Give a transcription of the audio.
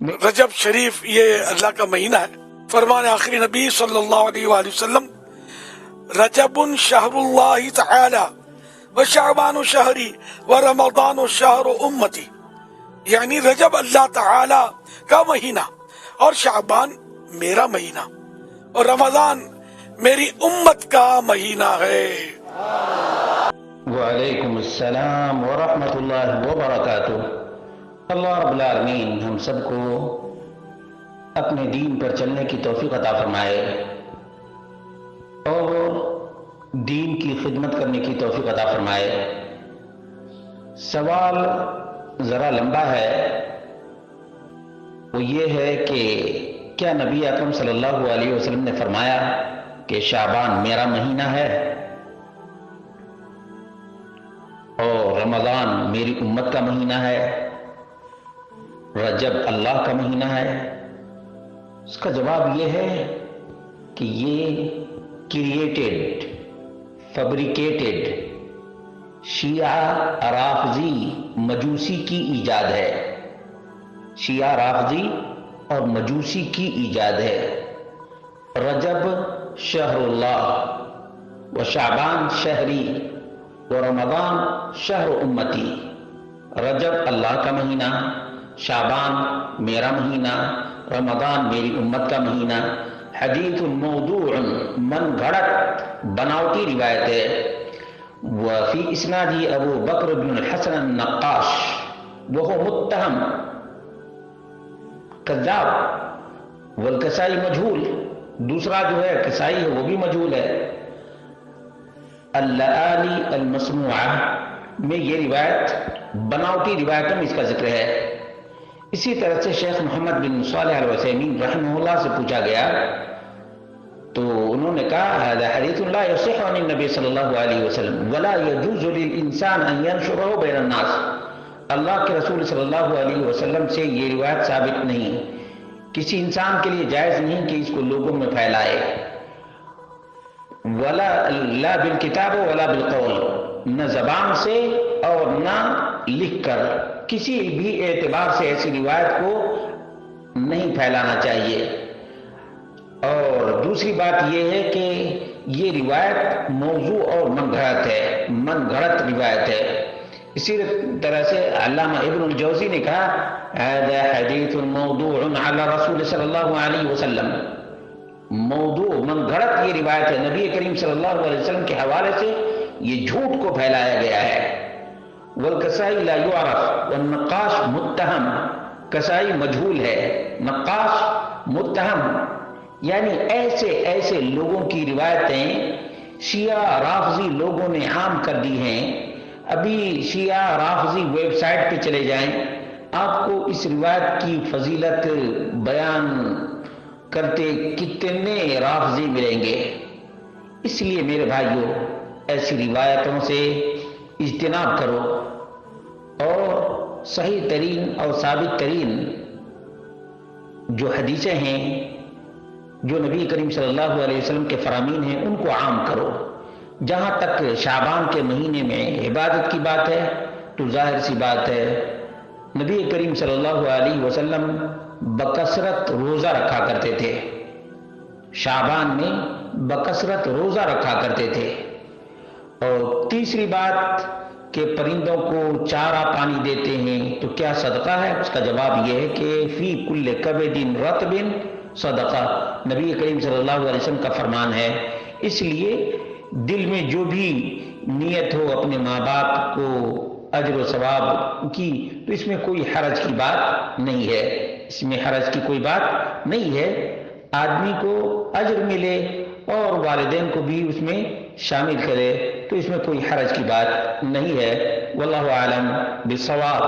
رجب شریف یہ اللہ کا مہینہ ہے. فرمان آخری نبی صلی اللہ علیہ وآلہ وسلم رجب شہر اللہ تعالی و شعبان شہری و رمضان شہر امتی، یعنی رجب اللہ تعالی کا مہینہ اور شعبان میرا مہینہ اور رمضان میری امت کا مہینہ ہے. وعلیکم السلام ورحمۃ اللہ وبرکاتہ. اللہ رب العالمین ہم سب کو اپنے دین پر چلنے کی توفیق عطا فرمائے اور دین کی خدمت کرنے کی توفیق عطا فرمائے. سوال ذرا لمبا ہے، وہ یہ ہے کہ کیا نبی اکرم صلی اللہ علیہ وسلم نے فرمایا کہ شعبان میرا مہینہ ہے اور رمضان میری امت کا مہینہ ہے، رجب اللہ کا مہینہ ہے؟ اس کا جواب یہ ہے کہ یہ کریٹڈ، فیبریکیٹڈ شیعہ رافضی مجوسی کی ایجاد ہے. شیعہ رافضی اور مجوسی کی ایجاد ہے. رجب شہر اللہ و شعبان شہری و رمضان شہر امتی. رجب اللہ کا مہینہ، شعبان میرا مہینہ، رمضان میری امت کا مہینہ. حدیث موضوع من گھڑت بناوٹی روایت ہے. وفی اسنادی ابو بکر بن الحسن النقاش وہ متہم کذاب والکسائی مجہول. دوسرا جو ہے کسائی ہے وہ بھی مجہول ہے. اللآلی المسموعہ میں یہ روایت بناوٹی روایتوں میں اس کا ذکر ہے. اسی طرح سے شیخ محمد بن صالح العثیمین رحمہ اللہ سے پوچھا گیا تو انہوں نے کہا هذا حدیث لا يصح عن النبی صلی اللہ علیہ وسلم ولا يجوز للانسان ان ينشره بین الناس. اللہ کے رسول صلی اللہ علیہ وسلم سے یہ روایت ثابت نہیں، کسی انسان کے لیے جائز نہیں کہ اس کو لوگوں میں پھیلائے. ولا لا بالکتاب ولا بالقول، نہ زبان سے اور نہ لکھ کر، کسی بھی اعتبار سے ایسی روایت کو نہیں پھیلانا چاہیے. اور دوسری بات یہ ہے کہ یہ روایت موضوع اور من گھڑت ہے، من گھڑت روایت ہے. اسی طرح سے علامہ ابن الجوزی نے کہا هذا حدیث موضوع علی رسول صلی اللہ علیہ وسلم. موضوع من گھڑت یہ روایت ہے، نبی کریم صلی اللہ علیہ وسلم کے حوالے سے یہ جھوٹ کو پھیلایا گیا ہے. والکسائی لا یعرف والنقاش متہم، کسائی مجہول ہے، نقاش متہم. یعنی ایسے لوگوں کی روایتیں شیعہ رافضی لوگوں نے عام کر دی ہیں. ابھی شیعہ رافضی ویب سائٹ پہ چلے جائیں، آپ کو اس روایت کی فضیلت بیان کرتے کتنے رافضی ملیں گے. اس لیے میرے بھائیوں ایسی روایتوں سے اجتناب کرو اور صحیح ترین اور ثابت ترین جو حدیثیں ہیں، جو نبی کریم صلی اللہ علیہ وسلم کے فرامین ہیں، ان کو عام کرو. جہاں تک شعبان کے مہینے میں عبادت کی بات ہے تو ظاہر سی بات ہے نبی کریم صلی اللہ علیہ وسلم بکثرت روزہ رکھا کرتے تھے. شعبان میں بکثرت روزہ رکھا کرتے تھے. اور تیسری بات کہ پرندوں کو چارہ پانی دیتے ہیں تو کیا صدقہ ہے؟ اس کا جواب یہ ہے کہ فی کل کبد رطب صدقہ. نبی کریم صلی اللہ علیہ وسلم کا فرمان ہے. اس لیے دل میں جو بھی نیت ہو اپنے ماں باپ کو اجر و ثواب کی تو اس میں کوئی حرج کی بات نہیں ہے. اس میں حرج کی کوئی بات نہیں ہے. آدمی کو اجر ملے اور والدین کو بھی اس میں شامل کرے تو اس میں کوئی حرج کی بات نہیں ہے. واللہ اعلم بالصواب.